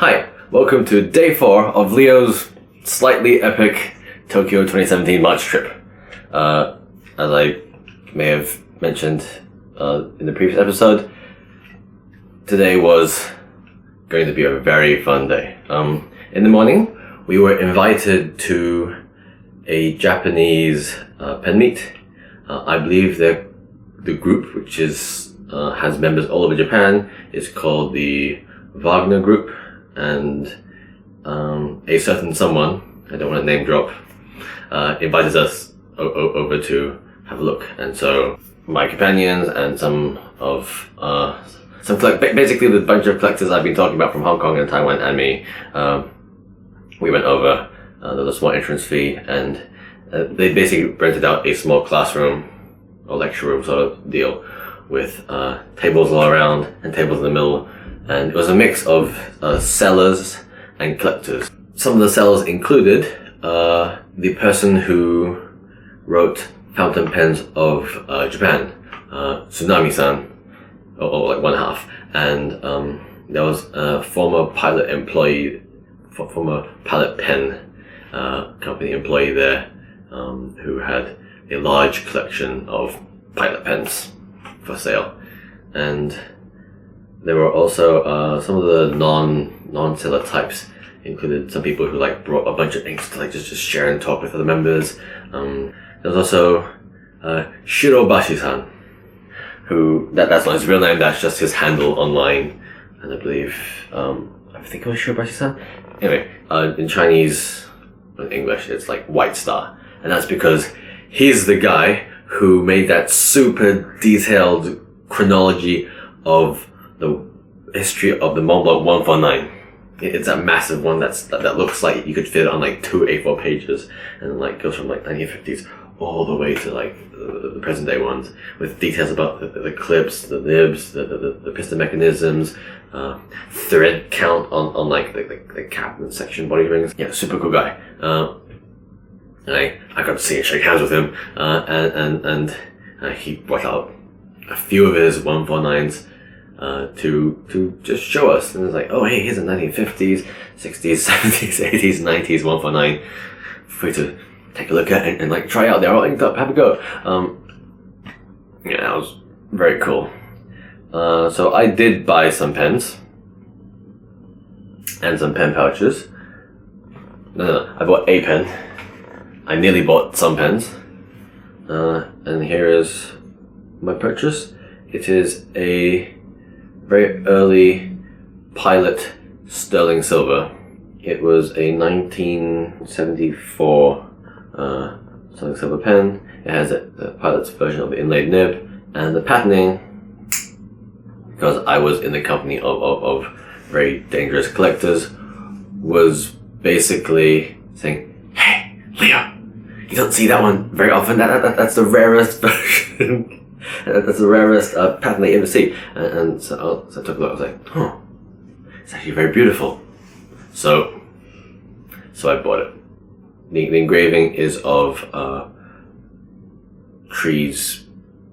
Hi, welcome to day 4 of Leo's slightly epic Tokyo 2017 March trip. As I may have mentioned in the previous episode, today was going to be a very fun day. In the morning, we were invited to a Japanese pen meet. I believe the group, which is has members all over Japan, is called the Wagner group, and a certain someone, I don't want to name drop, invited us over to have a look. And so my companions and basically the bunch of collectors I've been talking about from Hong Kong and Taiwan and me, we went over. There was a small entrance fee, and they basically rented out a small classroom or lecture room sort of deal with tables all around and tables in the middle. And it was a mix of sellers and collectors. Some of the sellers included the person who wrote Fountain Pens of Japan, Tsunami-san, or like one half. And there was a former pilot pen company employee there who had a large collection of pilot pens for sale. And there were also some of the non-seller types included some people who like brought a bunch of inks to like just share and talk with other members. There was also Shirobashi-san, who that's not his real name, that's just his handle online, and I believe I think it was Shirobashi-san. Anyway, in Chinese and English it's like White Star, and that's because he's the guy who made that super detailed chronology of the history of the Mont Blanc 149. It's a massive one that looks like you could fit it on like 2 A4 pages, and like goes from like 1950s all the way to like the present day ones, with details about the clips, the nibs, the piston mechanisms, thread count on like the cap and section body rings. Yeah, super cool guy. And I got to see and shake hands with him, and he brought out a few of his 149s to just show us. And it's like, oh hey, here's a 1950s, 60s, 70s, 80s, 90s 149 for you to take a look at and like try out. They're all inked up, have a go. Yeah, that was very cool. So I did buy some pens and some pen pouches. No, I bought a pen. I nearly bought some pens. And here is my purchase. It is a very early Pilot sterling silver. It was a 1974 sterling silver pen. It has the Pilot's version of the inlaid nib, and the patterning, because I was in the company of very dangerous collectors, was basically saying, hey Leo, you don't see that one very often. That's the rarest version. That's the rarest pattern that you ever see. And so I took a look. I was like, oh, it's actually very beautiful. So I bought it. The engraving is of trees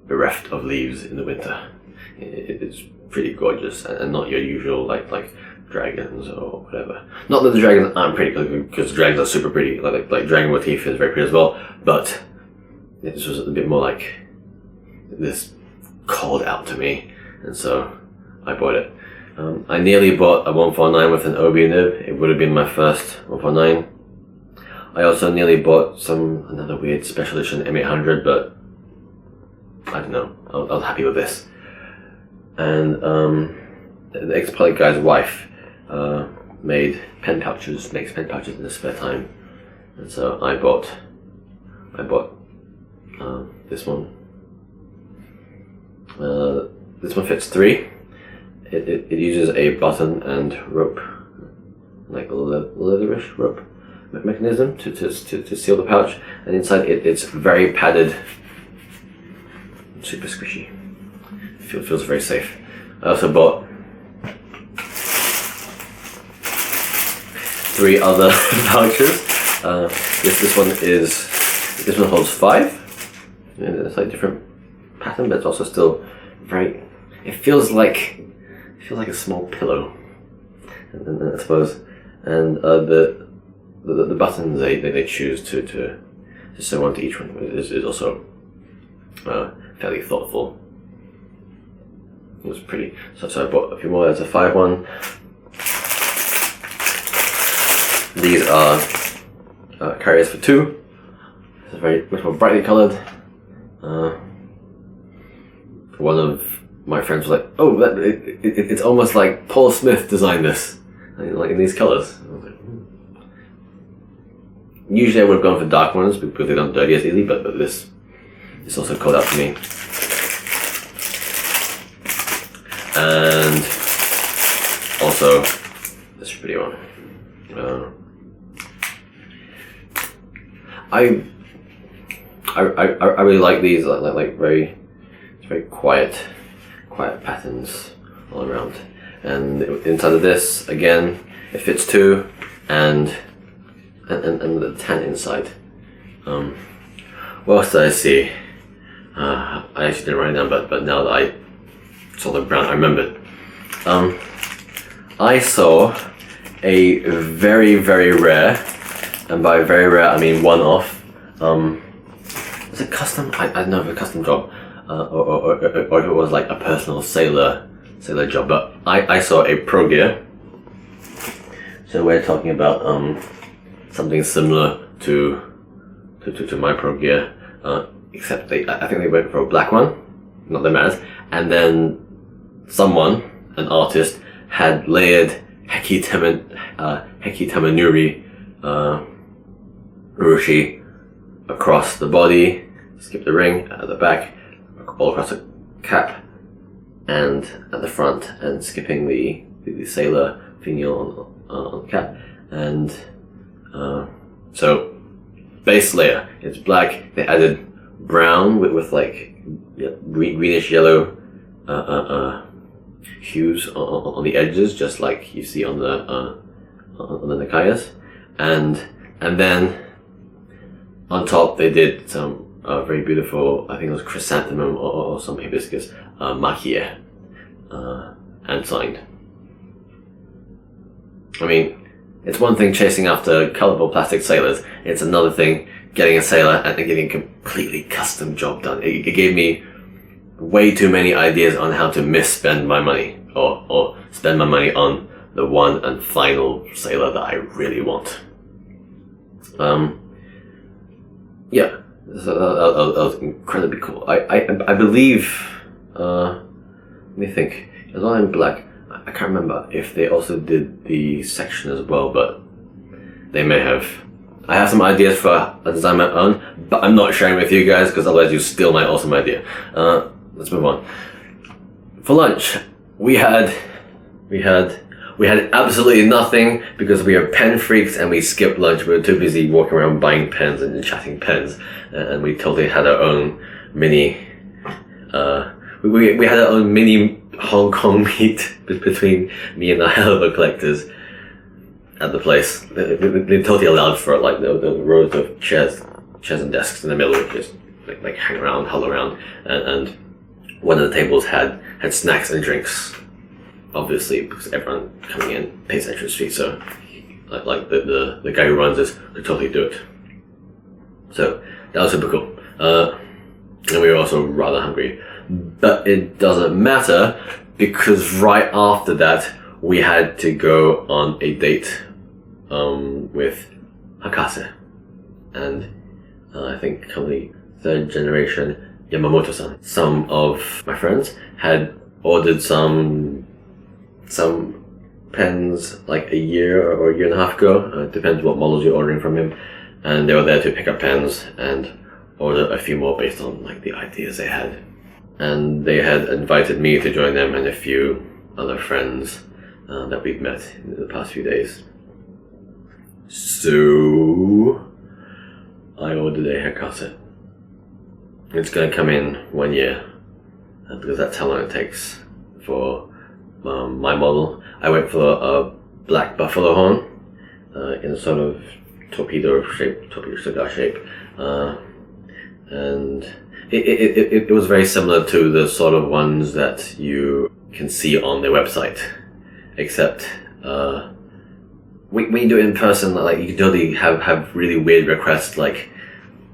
bereft of leaves in the winter. It's pretty gorgeous, and not your usual like dragons or whatever. Not that the dragons aren't pretty, because dragons are super pretty. Like dragon motif is very pretty as well. But this was a bit more like, this called out to me, and so I bought it. I nearly bought a 149 with an OB nib. It would have been my first 149. I also nearly bought another weird special edition M800, but I don't know. I was happy with this. And the ex-pilot guy's wife makes pen pouches in his spare time, and so I bought this one. This one fits 3. It uses a button and rope, like a leatherish rope mechanism to seal the pouch, and inside it's very padded, super squishy. Feels very safe. I also bought 3 other pouches. This one holds 5. And it's like different pattern, but it's also still very. It feels like a small pillow. I suppose, and the buttons they choose to sew onto each one is also fairly thoughtful. It was pretty. So I bought a few more. There's a 5-1. These are carriers for 2. It's very much more brightly coloured. One of my friends was like, "Oh, it's almost like Paul Smith designed this, like in these colours." I was like, Usually I would have gone for dark ones because they don't dirty as easily, but this also called out to me. And also this pretty one. I really like these, like very quiet patterns all around. And inside of this, again, it fits 2, and the tan inside. What else did I see? I actually didn't write it down, but now that I saw the brown, I remembered. I saw a very rare, and by very rare I mean one-off. Was it custom? I don't know if it was a custom job, or if it was like a personal sailor job. But I saw a Pro Gear. So we're talking about something similar to my Pro Gear, except I think they went for a black one, not that matters. And then someone, an artist, had layered Heki Tamanuri urushi across the body, skip the ring at the back, all across the cap, and at the front, and skipping the sailor finial on the cap. And so base layer, it's black. They added brown with like greenish yellow hues on the edges, just like you see on the Nikayas, and then on top they did some very beautiful, I think it was chrysanthemum or some hibiscus makie, and signed. I mean, it's one thing chasing after colourful plastic sailors, it's another thing getting a sailor and getting a completely custom job done. It gave me way too many ideas on how to misspend my money, or spend my money on the one and final sailor that I really want. Yeah, so that was incredibly cool. I believe, let me think, it was all in black. I can't remember if they also did the section as well, but they may have. I have some ideas for a design my own, but I'm not sharing with you guys because otherwise you steal my awesome idea. Let's move on. For lunch, we had absolutely nothing because we are pen freaks and we skipped lunch. We were too busy walking around buying pens and chatting pens, and we totally had our own mini. We had our own mini Hong Kong meet between me and the other collectors at the place. They totally allowed for it, like the rows of chairs and desks in the middle, just like hang around, huddle around, and one of the tables had snacks and drinks, obviously because everyone coming in pays entrance fee. So like the guy who runs this could totally do it. So that was super cool. And we were also rather hungry. But it doesn't matter because right after that we had to go on a date with Hakase, and I think probably 3rd generation Yamamoto-san. Some of my friends had ordered some pens like a year or a year and a half ago. It depends what models you're ordering from him, and they were there to pick up pens and order a few more based on like the ideas they had. And they had invited me to join them and a few other friends that we'd met in the past few days. So I ordered a Hakase. It's going to come in 1 year because that's how long it takes for my model. I went for a black buffalo horn in a sort of torpedo cigar shape, and it was very similar to the sort of ones that you can see on their website, except when you do it in person, like you can totally have really weird requests like,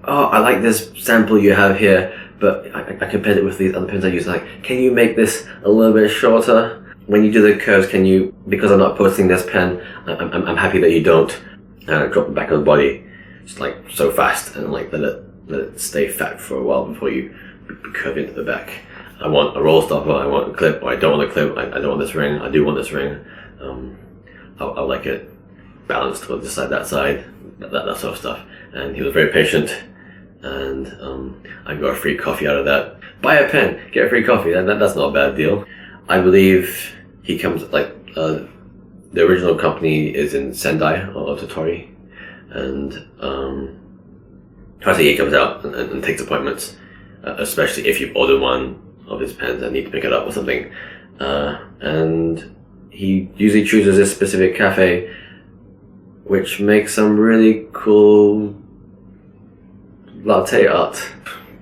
oh, I like this sample you have here, but I compared it with these other pens I use. Like, can you make this a little bit shorter? When you do the curves, can you, because I'm not posting this pen, I'm happy that you don't drop it back on the body just like so fast and like let it stay fat for a while before you curve into the back. I want a roll stopper, I want a clip, or I don't want a clip, I don't want this ring, I do want this ring. I like it balanced to this side, that side, that sort of stuff. And he was very patient, and I got a free coffee out of that. Buy a pen, get a free coffee, that's not a bad deal. I believe he comes, like, the original company is in Sendai, or Totori, and twice a year he comes out and takes appointments, especially if you've ordered one of his pens and need to pick it up or something. And he usually chooses this specific cafe, which makes some really cool latte art.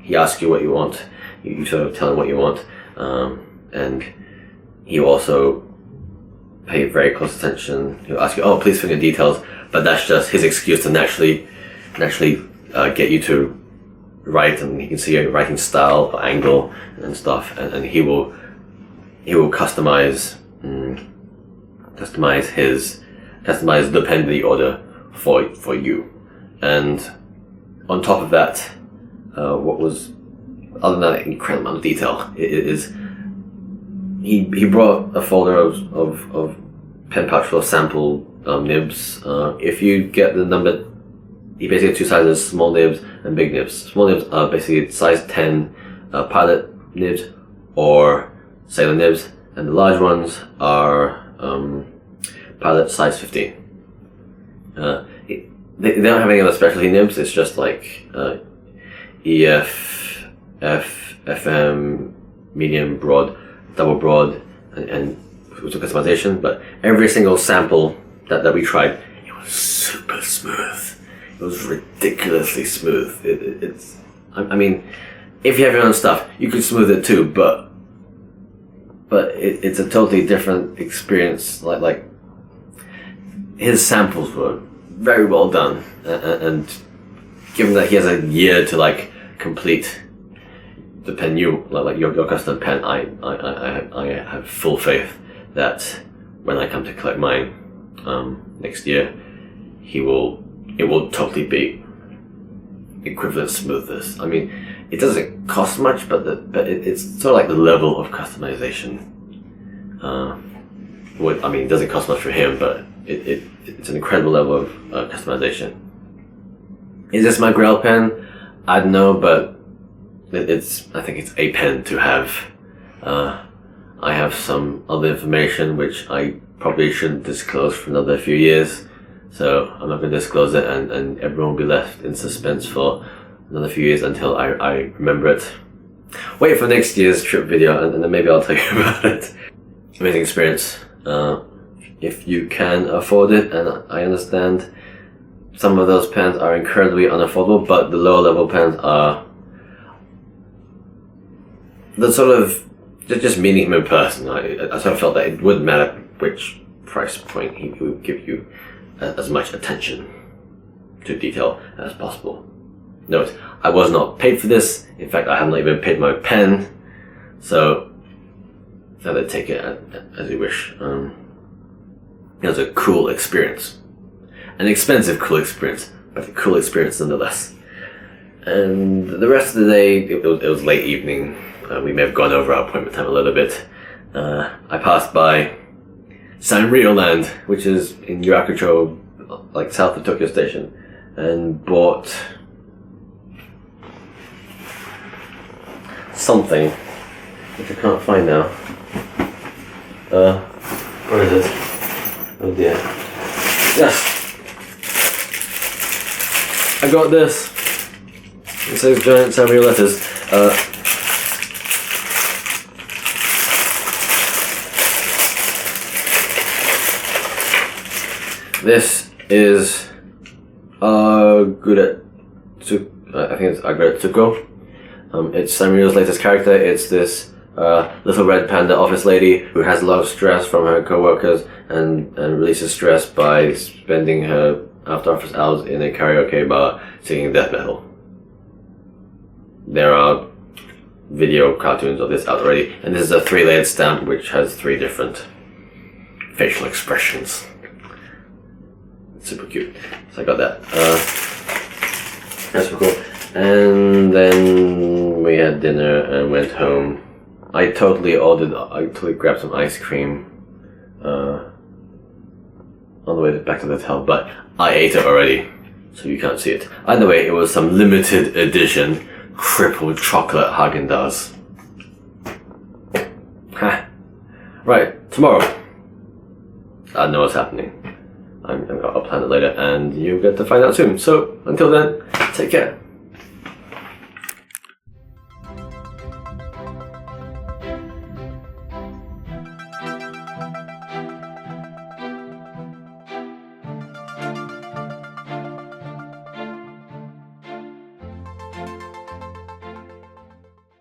He asks you what you want, you sort of tell him what you want, and he also pay very close attention. He'll ask you, oh, please fill in details, but that's just his excuse to naturally get you to write, and he can see your writing style or angle and stuff, and he will customize the pen that you order for you. And on top of that, what was, other than that incredible amount of detail, is he brought a folder of pen pouch full of sample nibs. If you get the number, he basically has two sizes: small nibs and big nibs. Small nibs are basically size 10 pilot nibs or sailor nibs, and the large ones are pilot size 15. They don't have any other specialty nibs. It's just like EF, F, FM, medium, broad, double broad, and with some customization. But every single sample that we tried, it was super smooth. It was ridiculously smooth. It's I mean, if you have your own stuff, you could smooth it too, but it's a totally different experience. Like his samples were very well done, and given that he has a year to like complete the pen, like your custom pen, I have full faith that when I come to collect mine next year, it will totally be equivalent smoothness. I mean, it doesn't cost much, but it's sort of like the level of customization. It doesn't cost much for him, but it's an incredible level of customization. Is this my Grail pen? I don't know, but I think it's a pen to have. I have some other information which I probably shouldn't disclose for another few years, so I'm not going to disclose it, and everyone will be left in suspense for another few years until I remember it. Wait for next year's trip video, and then maybe I'll tell you about it. Amazing experience. If you can afford it, and I understand some of those pens are incredibly unaffordable, but the lower level pens are the sort of just meeting him in person. I sort of felt that it wouldn't matter which price point, he would give you as much attention to detail as possible. Note, I was not paid for this. In fact, I have not even paid my pen, so either take it as you wish. It was a cool experience, an expensive cool experience, but a cool experience nonetheless. And the rest of the day, it was late evening. We may have gone over our appointment time a little bit. I passed by Sanrio Land, which is in Yurakucho, like south of Tokyo Station, and bought something which I can't find now. Where is it? Oh dear. Yes! I got this. It says giant Sanrio letters. This is I think it's Agretsuko. It's Sanrio's latest character. It's this little red panda office lady who has a lot of stress from her co-workers and releases stress by spending her after office hours in a karaoke bar singing death metal. There are video cartoons of this out already, and this is a 3-layered stamp which has 3 different facial expressions. Super cute. So I got that. That's super cool. And then we had dinner and went home. I totally grabbed some ice cream on the way back to the hotel, but I ate it already, so you can't see it. Either way, it was some limited edition crippled chocolate Häagen-Dazs. Ha! Right, tomorrow. I know what's happening. I'll plan it later, and you get to find out soon. So, until then, take care.